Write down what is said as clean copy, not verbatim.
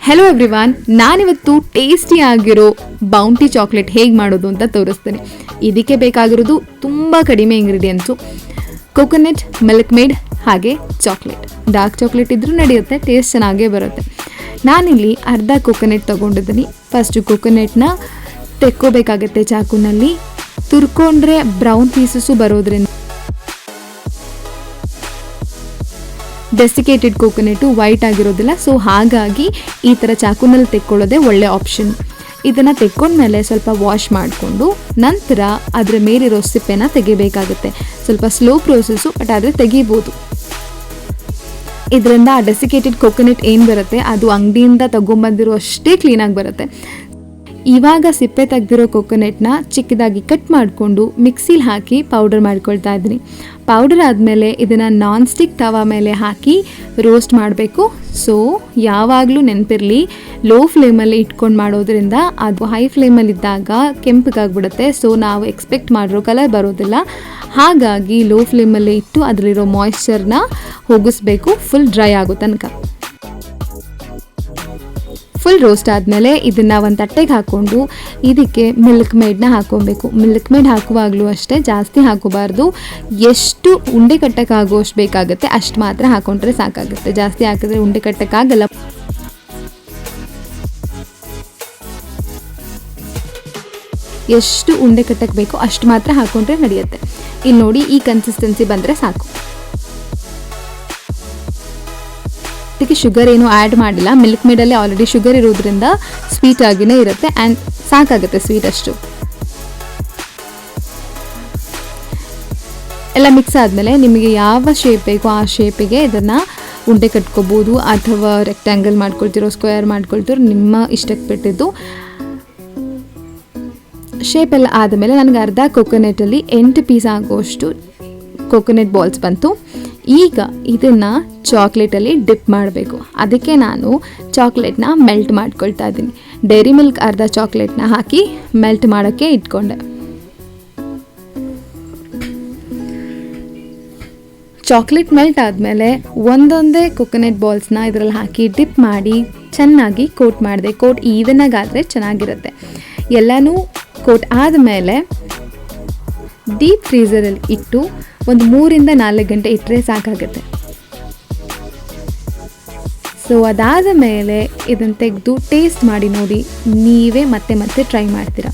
Hello everyone, ನಾನಿವತ್ತು tasty ಆಗಿರೋ bounty chocolate ಹೇಗೆ ಮಾಡೋದು ಅಂತ ತೋರಿಸ್ತೀನಿ. ಇದಕ್ಕೆ ಬೇಕಾಗಿರೋದು ತುಂಬ ಕಡಿಮೆ ಇಂಗ್ರೀಡಿಯೆಂಟ್ಸು: ಕೊಕೊನಟ್, ಮಿಲ್ಕ್ ಮೇಡ್ ಹಾಗೆ ಚಾಕ್ಲೇಟ್. ಡಾರ್ಕ್ ಚಾಕ್ಲೇಟ್ ಇದ್ರೂ ನಡೆಯುತ್ತೆ, ಟೇಸ್ಟ್ ಚೆನ್ನಾಗೇ ಬರುತ್ತೆ. ನಾನಿಲ್ಲಿ ಅರ್ಧ ಕೊಕೊನಟ್ ತೊಗೊಂಡಿದ್ದೀನಿ. ಫಸ್ಟು ಕೊಕೊನಟ್ನ ತೆಕ್ಕೋಬೇಕಾಗತ್ತೆ ಚಾಕುನಲ್ಲಿ. ತುರ್ಕೊಂಡ್ರೆ ಬ್ರೌನ್ ಪೀಸಸ್ಸು ಬರೋದ್ರಿಂದ ಡೆಸಿಕೇಟೆಡ್ ಕೊಕೊನೆಟು ವೈಟ್ ಆಗಿರೋದಿಲ್ಲ. ಸೊ ಹಾಗಾಗಿ ಈ ಥರ ಚಾಕುನಲ್ಲಿ ತೆಕ್ಕೊಳ್ಳೋದೇ ಒಳ್ಳೆ ಆಪ್ಷನ್. ಇದನ್ನು ತೆಕ್ಕೊಂಡ್ಮೇಲೆ ಸ್ವಲ್ಪ ವಾಶ್ ಮಾಡಿಕೊಂಡು ನಂತರ ಅದರ ಮೇಲಿರೋ ಸಿಪ್ಪೆನ ತೆಗಿಬೇಕಾಗುತ್ತೆ. ಸ್ವಲ್ಪ ಸ್ಲೋ ಪ್ರೋಸೆಸ್ಸು, ಬಟ್ ಆದರೆ ತೆಗಿಬೋದು. ಇದರಿಂದ ಆ ಡೆಸಿಕೇಟೆಡ್ ಕೊಕೊನಟ್ ಏನು ಬರುತ್ತೆ ಅದು ಅಂಗಡಿಯಿಂದ ತಗೊಂಬಂದಿರೋ ಅಷ್ಟೇ ಕ್ಲೀನಾಗಿ ಬರುತ್ತೆ. ಇವಾಗ ಸಿಪ್ಪೆ ತೆಗೆದಿರೋ ಕೊಕೊನಟ್ನ ಚಿಕ್ಕದಾಗಿ ಕಟ್ ಮಾಡಿಕೊಂಡು ಮಿಕ್ಸಿಲಿ ಹಾಕಿ ಪೌಡರ್ ಮಾಡ್ಕೊಳ್ತಾ ಇದ್ದೀನಿ. ಪೌಡರ್ ಆದಮೇಲೆ ಇದನ್ನು ನಾನ್ ಸ್ಟಿಕ್ ತವಾ ಮೇಲೆ ಹಾಕಿ ರೋಸ್ಟ್ ಮಾಡಬೇಕು. ಸೊ ಯಾವಾಗಲೂ ನೆನಪಿರಲಿ, ಲೋ ಫ್ಲೇಮಲ್ಲಿ ಇಟ್ಕೊಂಡು ಮಾಡೋದ್ರಿಂದ ಅದು ಹೈ ಫ್ಲೇಮಲ್ಲಿದ್ದಾಗ ಕೆಂಪಗಾಗ್ಬಿಡುತ್ತೆ. ಸೊ ನಾವು ಎಕ್ಸ್ಪೆಕ್ಟ್ ಮಾಡಿರೋ ಕಲರ್ ಬರೋದಿಲ್ಲ. ಹಾಗಾಗಿ ಲೋ ಫ್ಲೇಮಲ್ಲಿ ಇಟ್ಟು ಅದರಲ್ಲಿರೋ ಮಾಯ್ಶ್ಚರ್ನ ಹೋಗಿಸ್ಬೇಕು ಫುಲ್ ಡ್ರೈ ಆಗೋ ತನಕ. ಫುಲ್ ರೋಸ್ಟ್ ಆದಮೇಲೆ ಇದನ್ನು ಒಂದು ತಟ್ಟೆಗೆ ಹಾಕ್ಕೊಂಡು ಇದಕ್ಕೆ ಮಿಲ್ಕ್ ಮೇಡನ್ನ ಹಾಕ್ಕೊಬೇಕು. ಮಿಲ್ಕ್ ಮೇಡ್ ಹಾಕುವಾಗಲೂ ಅಷ್ಟೇ ಜಾಸ್ತಿ ಹಾಕೋಬಾರ್ದು. ಎಷ್ಟು ಉಂಡೆ ಕಟ್ಟಕ್ಕಾಗೋಷ್ಟು ಬೇಕಾಗುತ್ತೆ ಅಷ್ಟು ಮಾತ್ರ ಹಾಕೊಂಡ್ರೆ ಸಾಕಾಗುತ್ತೆ. ಜಾಸ್ತಿ ಹಾಕಿದ್ರೆ ಉಂಡೆ ಕಟ್ಟಕ್ಕಾಗಲ್ಲ. ಎಷ್ಟು ಉಂಡೆ ಕಟ್ಟಕ್ಕೆ ಬೇಕೋ ಅಷ್ಟು ಮಾತ್ರ ಹಾಕೊಂಡ್ರೆ ನಡೆಯುತ್ತೆ. ಇಲ್ಲಿ ನೋಡಿ, ಈ ಕನ್ಸಿಸ್ಟೆನ್ಸಿ ಬಂದರೆ ಸಾಕು. ಅದಕ್ಕೆ ಶುಗರ್ ಏನು ಆ್ಯಡ್ ಮಾಡಿಲ್ಲ. ಮಿಲ್ಕ್ ಮೇಡಲ್ಲಿ ಆಲ್ರೆಡಿ ಶುಗರ್ ಇರೋದ್ರಿಂದ ಸ್ವೀಟ್ ಆಗಿನೇ ಇರುತ್ತೆ ಆ್ಯಂಡ್ ಸಾಕಾಗುತ್ತೆ ಸ್ವೀಟ್ ಅಷ್ಟು. ಎಲ್ಲ ಮಿಕ್ಸ್ ಆದಮೇಲೆ ನಿಮಗೆ ಯಾವ ಶೇಪ್ ಬೇಕೋ ಆ ಶೇಪಿಗೆ ಇದನ್ನು ಉಂಡೆ ಕಟ್ಕೋಬೋದು, ಅಥವಾ ರೆಕ್ಟ್ಯಾಂಗಲ್ ಮಾಡ್ಕೊಳ್ತಿರೋ, ಸ್ಕ್ವೇರ್ ಮಾಡ್ಕೊಳ್ತಿರೋ, ನಿಮ್ಮ ಇಷ್ಟಕ್ಕೆ ಬಿಟ್ಟಿದ್ದು. ಶೇಪೆಲ್ಲ ಆದಮೇಲೆ ನನಗೆ ಅರ್ಧ ಕೊಕೊನೆಟಲ್ಲಿ 8 ಪೀಸ್ ಆಗೋಷ್ಟು ಕೊಕೊನೆಟ್ ಬಾಲ್ಸ್ ಬಂತು. ಈಗ ಇದನ್ನು ಚಾಕ್ಲೇಟಲ್ಲಿ ಡಿಪ್ ಮಾಡಬೇಕು. ಅದಕ್ಕೆ ನಾನು ಚಾಕ್ಲೇಟ್ನ ಮೆಲ್ಟ್ ಮಾಡ್ಕೊಳ್ತಾ ಇದ್ದೀನಿ. ಡೈರಿ ಮಿಲ್ಕ್ ಅರ್ಧ ಚಾಕ್ಲೇಟ್ನ ಹಾಕಿ ಮೆಲ್ಟ್ ಮಾಡೋಕ್ಕೆ ಇಟ್ಕೊಂಡೆ. ಚಾಕ್ಲೇಟ್ ಮೆಲ್ಟ್ ಆದಮೇಲೆ ಒಂದೊಂದೇ ಕೊಕೊನೆಟ್ ಬಾಲ್ಸ್ನ ಇದರಲ್ಲಿ ಹಾಕಿ ಡಿಪ್ ಮಾಡಿ ಚೆನ್ನಾಗಿ ಕೋಟ್ ಮಾಡಿದೆ. ಕೋಟ್ ಈವನಾಗಾದರೆ ಚೆನ್ನಾಗಿರುತ್ತೆ. ಎಲ್ಲನೂ ಕೋಟ್ ಆದಮೇಲೆ ಡೀಪ್ ಫ್ರೀಝರಲ್ಲಿ ಇಟ್ಟು ಒಂದು 3 ರಿಂದ 4 ಗಂಟೆ ಇಟ್ಟರೆ ಸಾಕಾಗುತ್ತೆ. ಸೊ ಅದಾದ ಮೇಲೆ ಇದನ್ನು ತೆಗೆದು ಟೇಸ್ಟ್ ಮಾಡಿ ನೋಡಿ, ನೀವೇ ಮತ್ತೆ ಮತ್ತೆ ಟ್ರೈ ಮಾಡ್ತೀರಾ.